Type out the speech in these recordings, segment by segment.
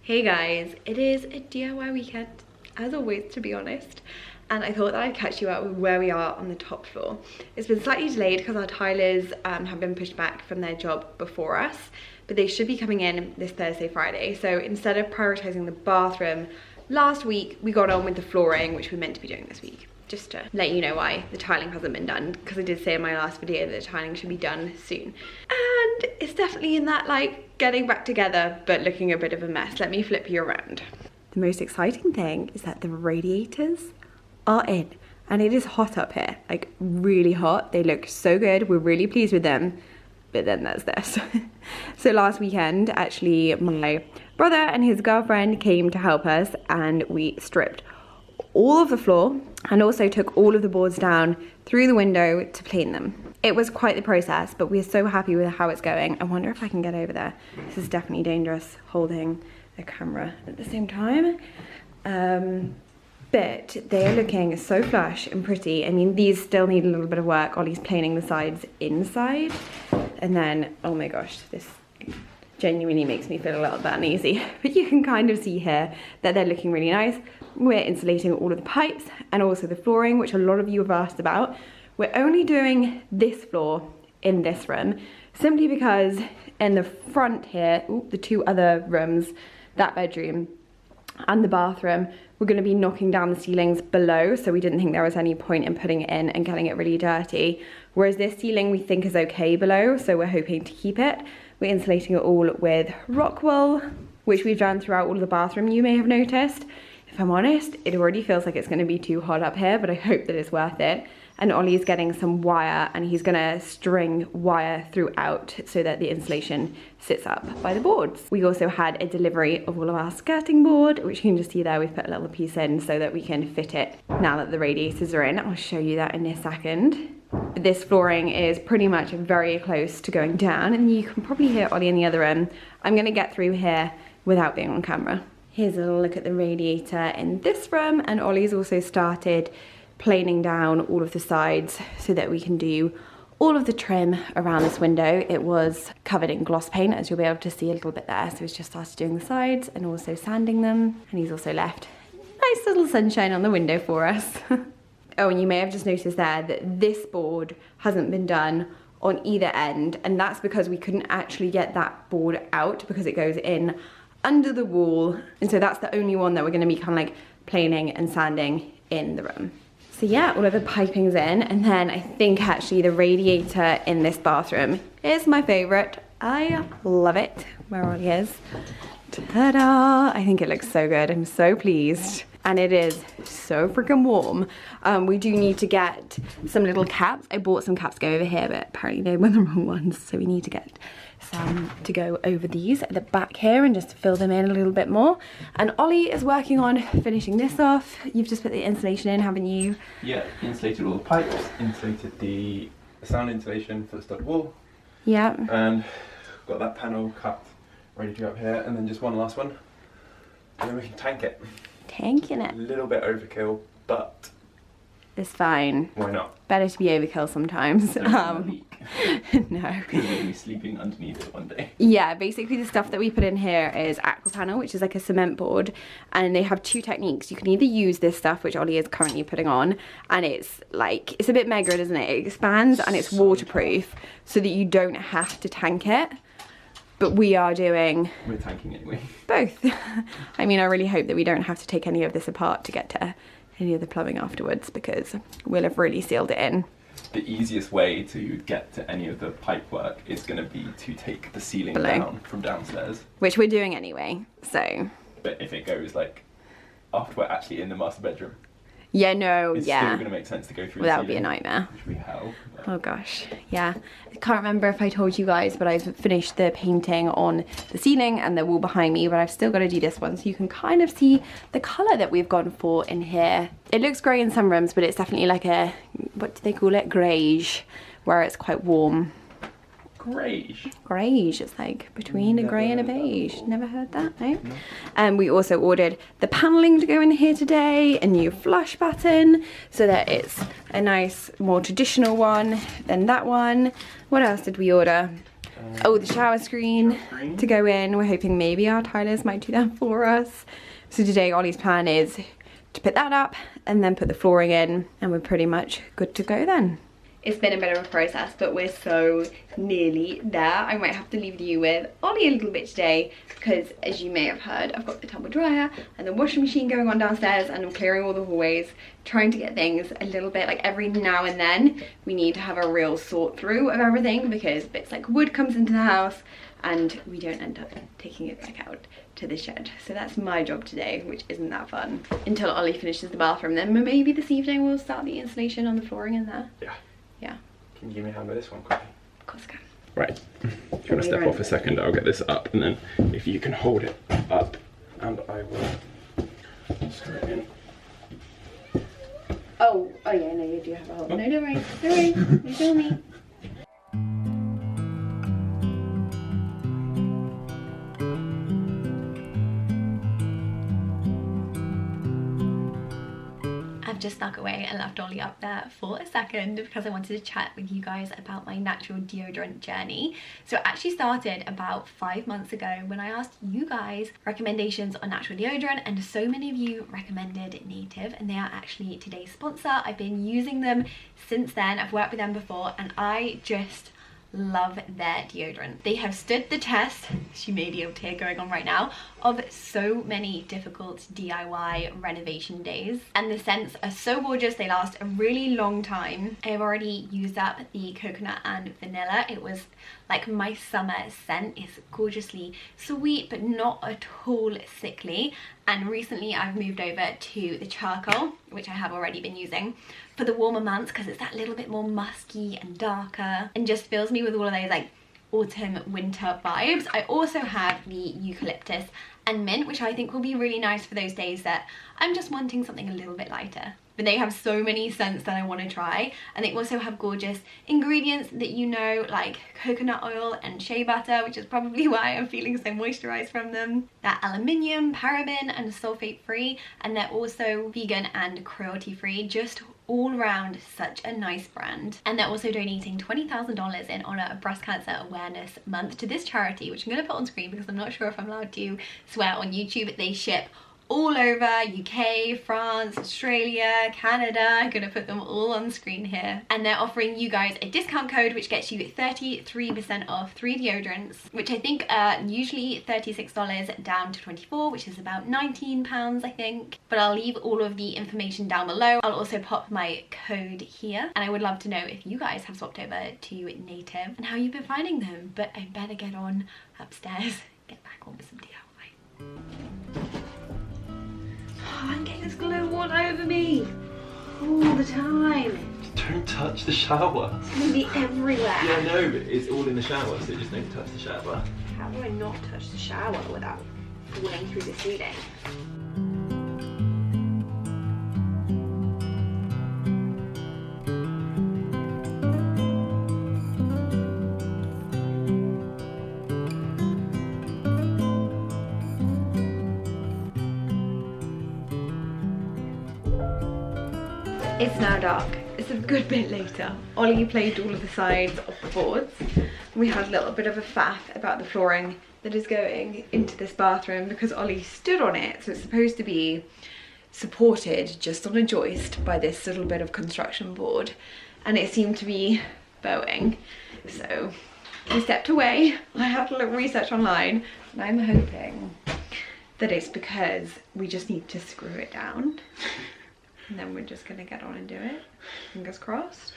Hey guys, it is a DIY weekend, as always to be honest, and I thought that I'd catch you up with where we are on the top floor. It's been slightly delayed because our tilers have been pushed back from their job before us, but they should be coming in this Thursday, Friday. So instead of prioritising the bathroom, last week we got on with the flooring, which we're meant to be doing this week. Just to let you know why the tiling hasn't been done, because I did say in my last video that the tiling should be done soon. And it's definitely in that like getting back together, but looking a bit of a mess. Let me flip you around. The most exciting thing is that the radiators are in, and it is hot up here, like really hot. They look so good. We're really pleased with them. But then there's this. So last weekend, actually, my brother and his girlfriend came to help us, and we stripped all of the floor and also took all of the boards down through the window to clean them. It was quite the process, but we're so happy with how it's going. I wonder if I can get over there. This is definitely dangerous holding the camera at the same time. But they are looking so flush and pretty. I mean, these still need a little bit of work. Ollie's planing the sides inside. And then, oh my gosh, this genuinely makes me feel a little bit uneasy. But you can kind of see here that they're looking really nice. We're insulating all of the pipes and also the flooring, which a lot of you have asked about. We're only doing this floor in this room, simply because in the front here, the two other rooms, that bedroom and the bathroom, we're going to be knocking down the ceilings below, so we didn't think there was any point in putting it in and getting it really dirty. Whereas this ceiling we think is okay below, so we're hoping to keep it. We're insulating it all with rock wool, which we've done throughout all of the bathroom, you may have noticed. If I'm honest, it already feels like it's going to be too hot up here, but I hope that it's worth it. And Ollie's getting some wire, and he's going to string wire throughout so that the insulation sits up by the boards. We also had a delivery of all of our skirting board, which you can just see there. We've put a little piece in so that we can fit it now that the radiators are in. I'll show you that in a second. This flooring is pretty much very close to going down, and you can probably hear Ollie in the other end. I'm going to get through here without being on camera. Here's a little look at the radiator in this room, and Ollie's also started planing down all of the sides so that we can do all of the trim around this window. It was covered in gloss paint, as you'll be able to see a little bit there, so he's just started doing the sides and also sanding them, and he's also left nice little sunshine on the window for us. Oh, and you may have just noticed there that this board hasn't been done on either end, and that's because we couldn't actually get that board out because it goes in under the wall, and so that's the only one that we're going to be kind of like planing and sanding in the room. So yeah, all of the piping's in, and then I think actually the radiator in this bathroom is my favorite. I love it. Where Ollie is. Ta-da! I think it looks so good. I'm so pleased. And it is so freaking warm. We do need to get some little caps. I bought some caps to go over here, but apparently they were the wrong ones, so we need to get some to go over these at the back here and just fill them in a little bit more. And Ollie is working on finishing this off. You've just put the insulation in, haven't you? Yeah, insulated all the pipes, insulated the sound insulation for the stud wall. Yeah. And got that panel cut, ready to go up here, and then just one last one. And then we can tank it. Tanking it. A little bit overkill, but it's fine. why not? Better to be overkill sometimes. No. Because we'll be sleeping underneath it one day. Yeah, basically the stuff that we put in here is aqua panel, which is like a cement board, and they have two techniques. You can either use this stuff, which Ollie is currently putting on, and it's like, it's a bit mega, isn't it? It expands and it's waterproof so that you don't have to tank it. But we're tanking anyway. Both. I mean, I really hope that we don't have to take any of this apart to get to any of the plumbing afterwards, because we'll have really sealed it in. The easiest way to get to any of the pipe work is going to be to take the ceiling below down from downstairs. Which we're doing anyway, so. But if it goes like after we're actually in the master bedroom. Yeah, no, it's yeah. still going to make sense to go through well, the that would be a ceiling, nightmare. Which we have. Oh gosh, yeah. I can't remember if I told you guys, but I've finished the painting on the ceiling and the wall behind me, but I've still got to do this one, so you can kind of see the colour that we've gone for in here. It looks grey in some rooms, but it's definitely like a, what do they call it? Greige, where it's quite warm. Greige. Greige, it's like between a grey and a beige. Never heard that, no? And we also ordered the panelling to go in here today, a new flush button, so that it's a nice, more traditional one than that one. What else did we order? Oh, the shower screen to go in. We're hoping maybe our tilers might do that for us. So today Ollie's plan is to put that up and then put the flooring in, and we're pretty much good to go then. It's been a bit of a process, but we're so nearly there. I might have to leave you with Ollie a little bit today because, as you may have heard, I've got the tumble dryer and the washing machine going on downstairs, and I'm clearing all the hallways, trying to get things a little bit, like every now and then we need to have a real sort through of everything, because bits like wood comes into the house and we don't end up taking it back out to the shed. So that's my job today, which isn't that fun. Until Ollie finishes the bathroom, then maybe this evening we'll start the installation on the flooring in there. Yeah. Yeah. Can you give me a hand with this one quickly? Of course I can. Right. If you want to step off a second, I'll get this up, and then if you can hold it up, and I will screw it in. Oh yeah, no, you do have a hole. No, don't worry. Don't worry. You feel me. I've just snuck away and left Ollie up there for a second because I wanted to chat with you guys about my natural deodorant journey. So it actually started about 5 months ago when I asked you guys recommendations on natural deodorant, and so many of you recommended Native, and they are actually today's sponsor. I've been using them since then. I've worked with them before, and I just love their deodorant. They have stood the test, as you may be able to hear going on right now, of so many difficult DIY renovation days, and the scents are so gorgeous. They last a really long time. I've already used up the coconut and vanilla. It was like my summer scent. It's gorgeously sweet but not at all sickly, and recently I've moved over to the charcoal, which I have already been using for the warmer months because it's that little bit more musky and darker and just fills me with all of those like autumn winter vibes. I also have the eucalyptus and mint, which I think will be really nice for those days that I'm just wanting something a little bit lighter. But they have so many scents that I want to try, and they also have gorgeous ingredients that you know, like coconut oil and shea butter, which is probably why I'm feeling so moisturized from them. They're aluminium, paraben and sulfate free, and they're also vegan and cruelty free. Just all around such a nice brand. And they're also donating $20,000 in honor of Breast Cancer Awareness Month to this charity, which I'm going to put on screen because I'm not sure if I'm allowed to swear on YouTube. They ship all over UK, France, Australia, Canada. I'm gonna put them all on screen here. And they're offering you guys a discount code which gets you 33% off 3 deodorants, which I think are usually $36 down to $24, which is about £19 I think. But I'll leave all of the information down below. I'll also pop my code here, and I would love to know if you guys have swapped over to Native and how you've been finding them. But I better get on upstairs, get back on with some DIY. Oh, I'm getting this glow all over me all the time. Don't touch the shower. It's gonna be everywhere. Yeah, I know, but it's all in the shower, so just don't touch the shower. How do I not touch the shower without falling through the ceiling? It's now dark. It's a good bit later. Ollie played all of the sides of the boards. We had a little bit of a faff about the flooring that is going into this bathroom because Ollie stood on it. So it's supposed to be supported just on a joist by this little bit of construction board, and it seemed to be bowing. So we stepped away. I had a little research online, and I'm hoping that it's because we just need to screw it down. And then we're just gonna get on and do it, fingers crossed.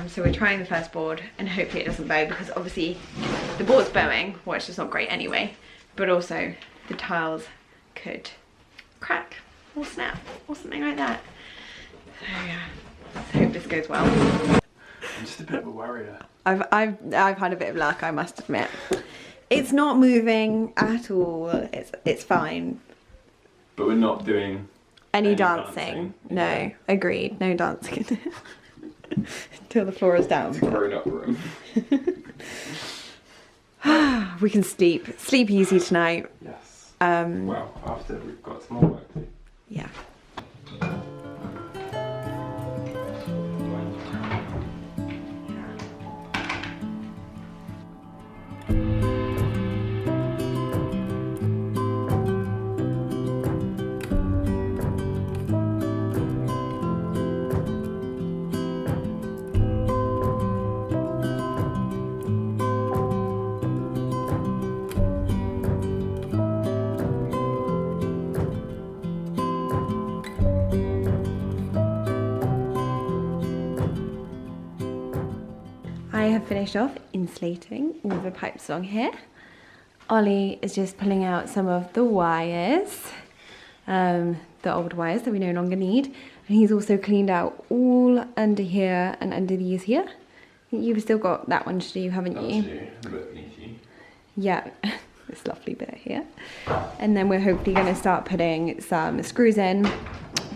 So we're trying the first board and hopefully it doesn't bow, because obviously the board's bowing, which is not great anyway, but also the tiles could crack or snap or something like that. So yeah, let's hope this goes well. I'm just a bit of a worrier. I've had a bit of luck, I must admit. It's not moving at all. It's fine. But we're not doing any dancing. No, agreed. No dancing until the floor is down. It's a grown-up room. We can sleep easy tonight. Yes. Well, after we've got some more work to do. Yeah. finished off insulating all the pipes along here. Ollie is just pulling out some of the wires, the old wires that we no longer need. And he's also cleaned out all under here and under these here. I think you've still got that one to do, haven't you? A bit beneath you. Yeah, this lovely bit here. And then we're hopefully going to start putting some screws in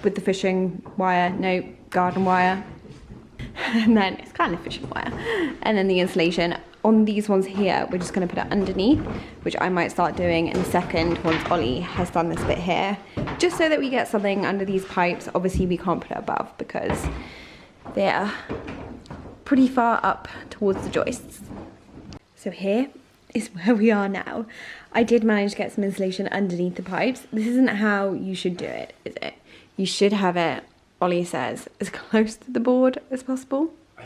with the fishing wire, no, garden wire. And then it's kind of fishing wire. And then the insulation on these ones here, we're just going to put it underneath, which I might start doing in a second once Ollie has done this bit here, just so that we get something under these pipes. Obviously we can't put it above because they're pretty far up towards the joists. So here is where we are now. I did manage to get some insulation underneath the pipes. This isn't how you should do it, is it? You should have it, Ollie says, as close to the board as possible. I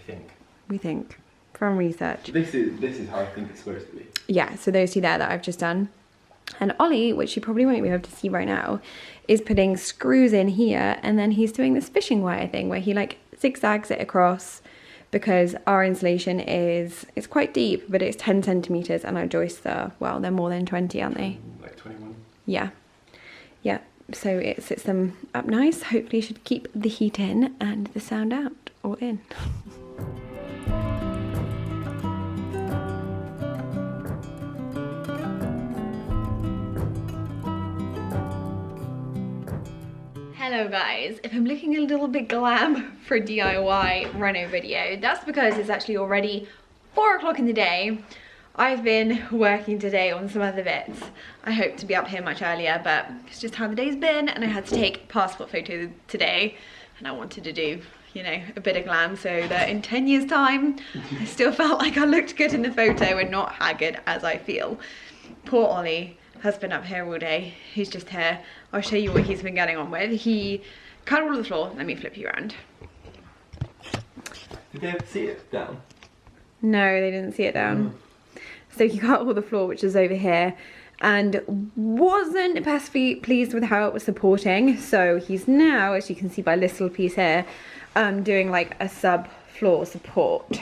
think. We think, from research. This is how I think it's supposed to be. Yeah, so those two there that I've just done. And Ollie, which you probably won't be able to see right now, is putting screws in here, and then he's doing this fishing wire thing where he like zigzags it across, because our insulation it's quite deep, but it's 10 centimeters, and our joists are, well, they're more than 20, aren't they? Like 21. Yeah. Yeah, so it sits them up nice. Hopefully should keep the heat in and the sound out, or in. Hello guys, if I'm looking a little bit glam for a DIY reno video, that's because it's actually already 4 o'clock in the day. I've been working today on some other bits. I hope to be up here much earlier, but it's just how the day's been, and I had to take passport photos today, and I wanted to do, you know, a bit of glam so that in 10 years time, I still felt like I looked good in the photo and not haggard as I feel. Poor Ollie has been up here all day. He's just here. I'll show you what he's been getting on with. He cut all of the floor. Let me flip you around. Did they ever see it down? No, they didn't see it down. So he cut all the floor, which is over here, and wasn't perfectly pleased with how it was supporting. So he's now, as you can see by this little piece here, doing like a subfloor support,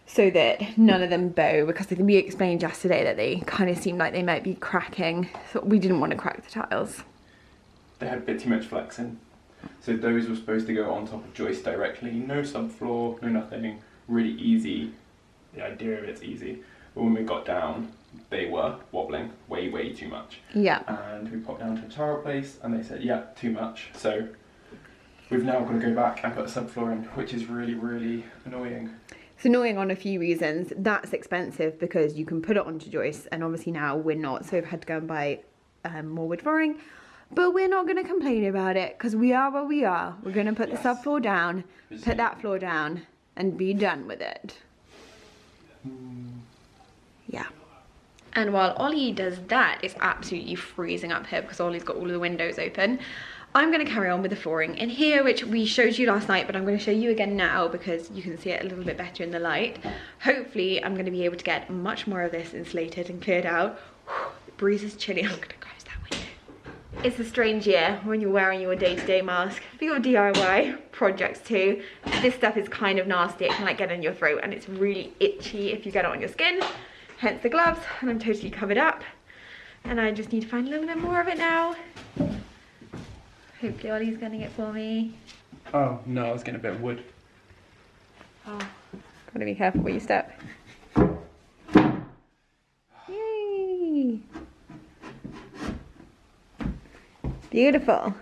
so that none of them bow, because I think we explained yesterday that they kind of seemed like they might be cracking. So we didn't want to crack the tiles. They had a bit too much flexing. So those were supposed to go on top of joists directly. No subfloor, no nothing. Really easy. The idea of it's easy. But when we got down, they were wobbling way too much. Yeah. And we popped down to a tile place and they said, yeah, too much. So we've now got to go back and put a subfloor in, which is really annoying. It's annoying on a few reasons. That's expensive because you can put it onto joists, and obviously now we're not, so we've had to go and buy more wood flooring. But we're not going to complain about it because we are where we are. We're going to put the subfloor down, put that floor down, and be done with it. Yeah. And while Ollie does that, it's absolutely freezing up here because Ollie's got all of the windows open. I'm going to carry on with the flooring in here, which we showed you last night, but I'm going to show you again now because you can see it a little bit better in the light. Hopefully I'm going to be able to get much more of this insulated and cleared out. The breeze is chilly. I'm going to close that window. It's a strange year when you're wearing your day-to-day mask for your DIY projects too. This stuff is kind of nasty. It can like get in your throat, and it's really itchy if you get it on your skin. Hence the gloves, and I'm totally covered up. And I just need to find a little bit more of it now. Hopefully Ollie's getting it for me. Oh, no, I was getting a bit of wood. Oh, gotta be careful where you step. Yay! Beautiful.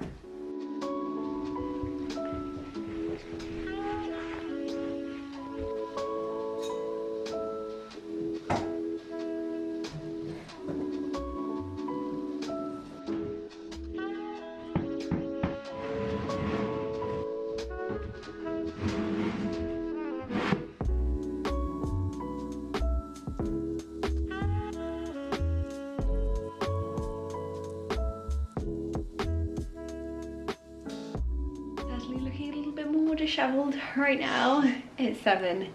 Disheveled right now. It's 7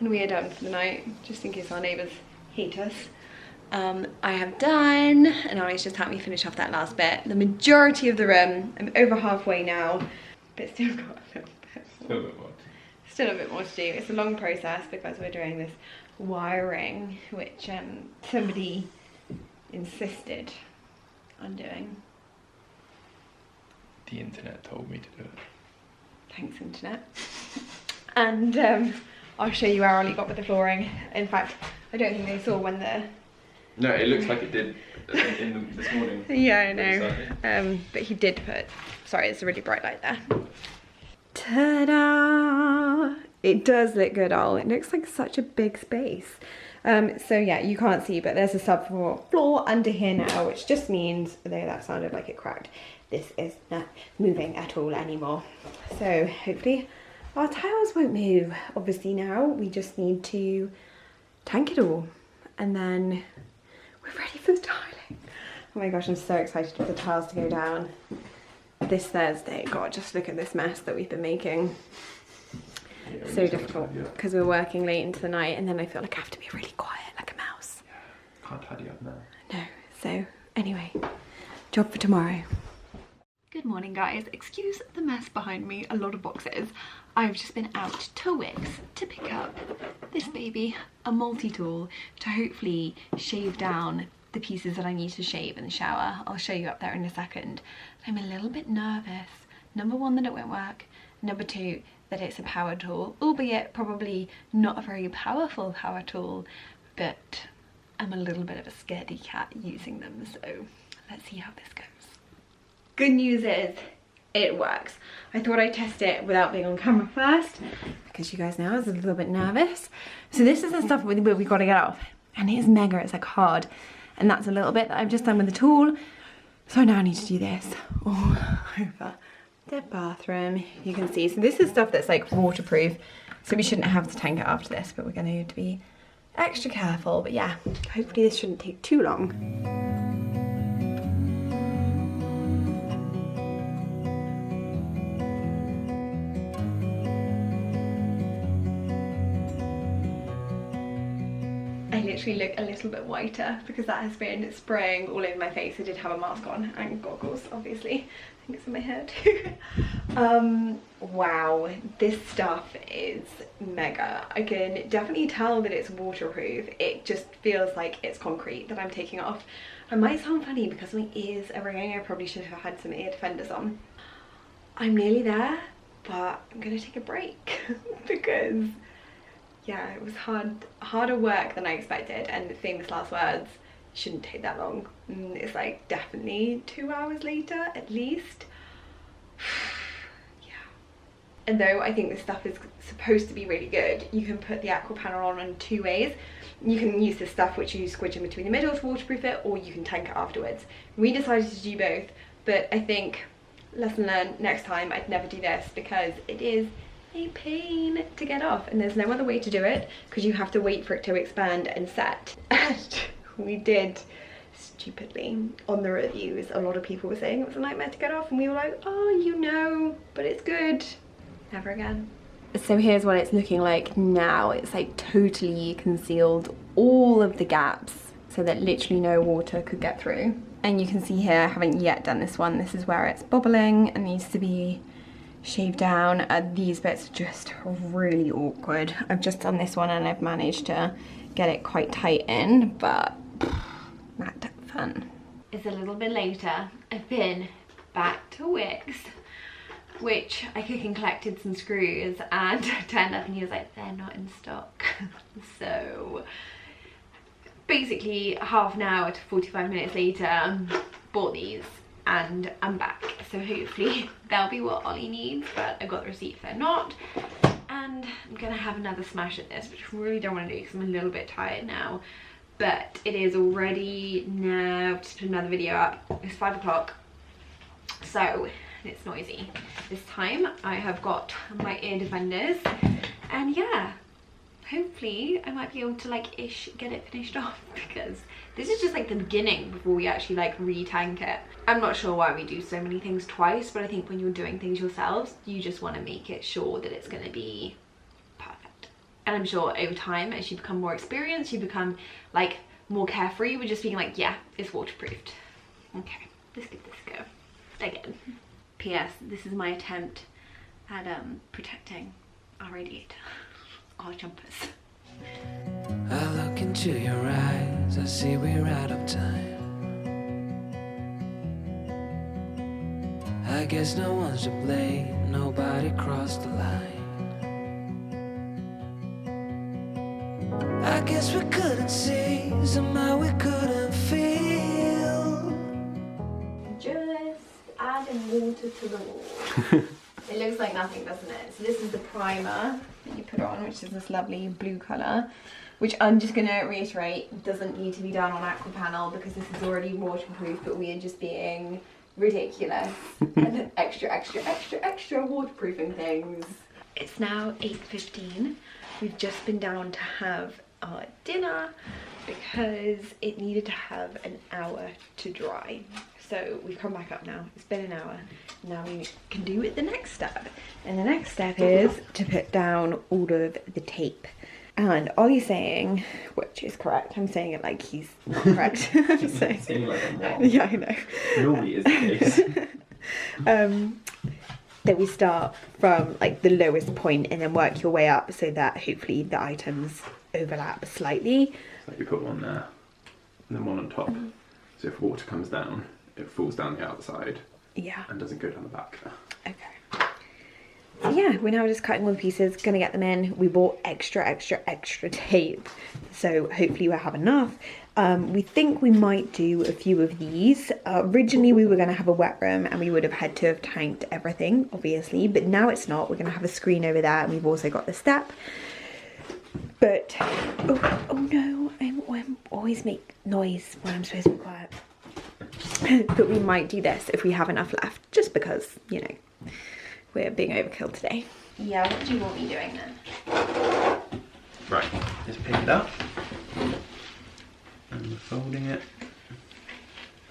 and we are done for the night, just in case our neighbours hate us. I have done, and Ollie's just helped me finish off that last bit. The majority of the room, I'm over halfway now, but still got a little bit still a bit more to do. It's a long process because we're doing this wiring, which somebody insisted on doing. The internet told me to do it. Thanks, internet. And I'll show you where Ollie got with the flooring. In fact, I don't think they saw when the... No, it looks like it did this morning. Yeah, I know. But he did put... Sorry, it's a really bright light there. Ta-da! It does look good, Ol. It looks like such a big space. So yeah, you can't see, but there's a subfloor under here now, which just means, although that sounded like it cracked, this is not moving at all anymore. So hopefully our tiles won't move. Obviously now we just need to tank it all and then we're ready for the tiling. Oh my gosh, I'm so excited for the tiles to go down this Thursday. God, just look at this mess that we've been making. Yeah, So difficult because we're working late into the night and then I feel like I have to be really quiet like a mouse. Yeah, can't tidy up now. No, so anyway, job for tomorrow. Good morning guys, excuse the mess behind me, a lot of boxes. I've just been out to Wix to pick up this baby, a multi-tool to hopefully shave down the pieces that I need to shave in the shower. I'll show you up there in a second. I'm a little bit nervous. Number one, that it won't work. Number two, that it's a power tool, albeit probably not a very powerful power tool, but I'm a little bit of a scaredy cat using them, so let's see how this goes. Good news is it works. I thought I'd test it without being on camera first because you guys know I was a little bit nervous. So this is the stuff we got to get off and it is mega, it's like hard, and that's a little bit that I've just done with the tool. So now I need to do this all over the bathroom. You can see, so this is stuff that's like waterproof, so we shouldn't have to tank it after this, but we're going to need to be extra careful. But yeah, hopefully this shouldn't take too long. I literally look a little bit whiter because that has been spraying all over my face. I did have a mask on and goggles, obviously. I think it's in my hair too. Wow, this stuff is mega. I can definitely tell that it's waterproof. It just feels like it's concrete that I'm taking off. I might sound funny because my ears are ringing. I probably should have had some ear defenders on. I'm nearly there, but I'm gonna take a break because yeah, it was harder work than I expected, and the famous last words shouldn't take that long. It's like definitely 2 hours later at least. Yeah. And though I think this stuff is supposed to be really good, you can put the aqua panel on in 2 ways. You can use this stuff which you squidge in between the middle to waterproof it, or you can tank it afterwards. We decided to do both, but I think, lesson learned, next time I'd never do this because it is a pain to get off and there's no other way to do it because you have to wait for it to expand and set. And we did stupidly on the reviews, a lot of people were saying it was a nightmare to get off and we were like, oh, you know, but it's good. Never again. So here's what it's looking like now. It's like totally concealed all of the gaps so that literally no water could get through. And you can see here, I haven't yet done this one. This is where it's bubbling and needs to be shaved down. These bits are just really awkward. I've just done this one and I've managed to get it quite tight in, but not fun. It's a little bit later. I've been back to Wix, which I could and collected some screws and turned up and he was like, they're not in stock. So basically half an hour to 45 minutes later, bought these and I'm back. So hopefully they'll be what Ollie needs, but I got the receipt for not. And I'm gonna have another smash at this, which I really don't want to do because I'm a little bit tired now. But it is already now, just put another video up. It's 5 o'clock, so it's noisy. This time I have got my ear defenders, and yeah, hopefully I might be able to like ish get it finished off because this is just like the beginning before we actually like re-tank it. I'm not sure why we do so many things twice, but I think when you're doing things yourselves, you just want to make it sure that it's going to be perfect. And I'm sure over time, as you become more experienced, you become like more carefree with just being like, yeah, it's waterproofed. Okay, let's give this a go again. P.S. This is my attempt at protecting our radiator, our jumpers. I look into your eyes, I see we're out of time. I guess no one's to blame, nobody crossed the line. I guess we couldn't see, somehow we couldn't feel. Just adding water to the wall. It looks like nothing, doesn't it? So this is the primer that you put on, which is this lovely blue colour, which I'm just going to reiterate doesn't need to be done on aqua panel because this is already waterproof, but we are just being ridiculous and extra waterproofing things. It's now 8:15. We've just been down to have our dinner because it needed to have an hour to dry. So we've come back up now. It's been an hour. Now we can do the next step. And the next step is to put down all of the tape. And Ollie's saying, which is correct, I'm saying it like he's not correct. Saying like I'm wrong. Yeah, I know. Normally is the case. That we start from like the lowest point and then work your way up so that hopefully the items overlap slightly. So you put one there and then one on top. So if water comes down, it falls down the outside. Yeah. And doesn't go down the back there. Okay. So yeah, we're now just cutting all the pieces, gonna get them in. We bought extra tape, so hopefully we'll have enough. We think we might do a few of these. Originally we were gonna have a wet room and we would have had to have tanked everything, obviously, but now it's not. We're gonna have a screen over there and we've also got the step. But, oh no, I always make noise when I'm supposed to be quiet. But we might do this if we have enough left, just because, you know, we're being overkill today. Yeah, what do you want me doing then? Right, just pick it up. And we're folding it.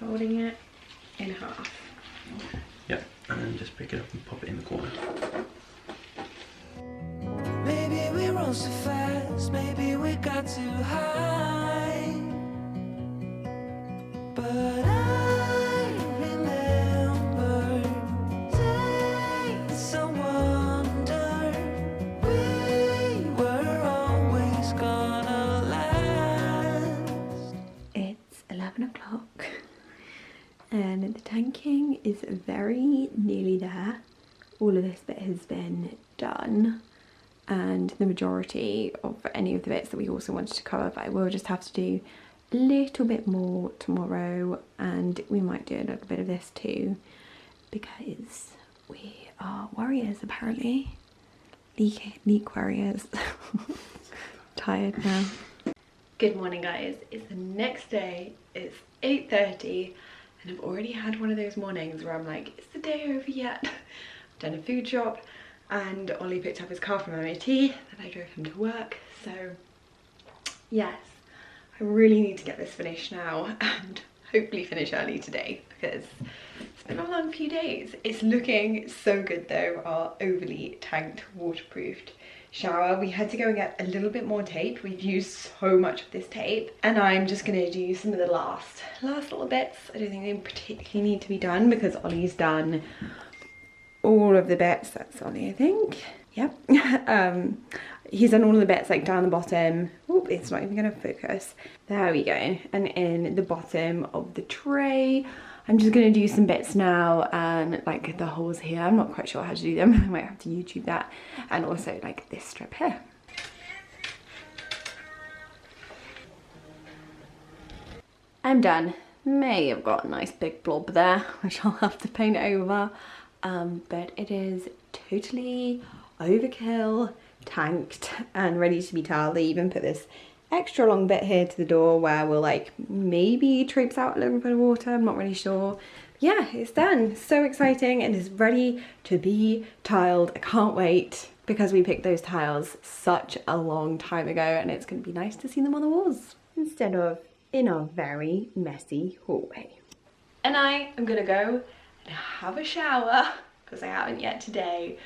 Folding it in half. Yep, and then just pick it up and pop it in the corner. Maybe we rose so fast, maybe we got too high. But I remember days I wonder we were always gonna last. It's 11 o'clock and the tanking is very nearly there. All of this bit has been done and the majority of any of the bits that we also wanted to cover, but I will just have to do a little bit more tomorrow, and we might do a little bit of this too because we are warriors apparently. Leak warriors. Tired now. Good morning guys, it's the next day, it's 8:30 and I've already had one of those mornings where I'm like, is the day over yet? I've done a food shop and Ollie picked up his car from MOT, then I drove him to work, so yes, I really need to get this finished now and hopefully finish early today because it's been a long few days. It's looking so good though, our overly tanked waterproofed shower. We had to go and get a little bit more tape. We've used so much of this tape and I'm just gonna do some of the last little bits. I don't think they particularly need to be done because Ollie's done all of the bits. That's Ollie, I think. Yep. He's done all of the bits like down the bottom. Oh, it's not even gonna focus. There we go. And in the bottom of the tray. I'm just gonna do some bits now and like the holes here. I'm not quite sure how to do them. I might have to YouTube that. And also like this strip here. I'm done. May have got a nice big blob there, which I'll have to paint over. But it is totally overkill, tanked and ready to be tiled. They even put this extra long bit here to the door where we'll like maybe traipse out a little bit of water, I'm not really sure. Yeah, it's done. So exciting and it's ready to be tiled. I can't wait because we picked those tiles such a long time ago and it's going to be nice to see them on the walls instead of in our very messy hallway. And I am gonna go and have a shower because I haven't yet today.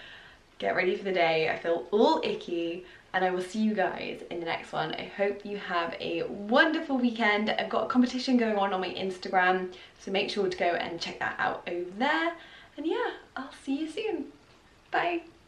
Get ready for the day. I feel all icky and I will see you guys in the next one. I hope you have a wonderful weekend. I've got a competition going on my Instagram, so make sure to go and check that out over there. And yeah, I'll see you soon. Bye.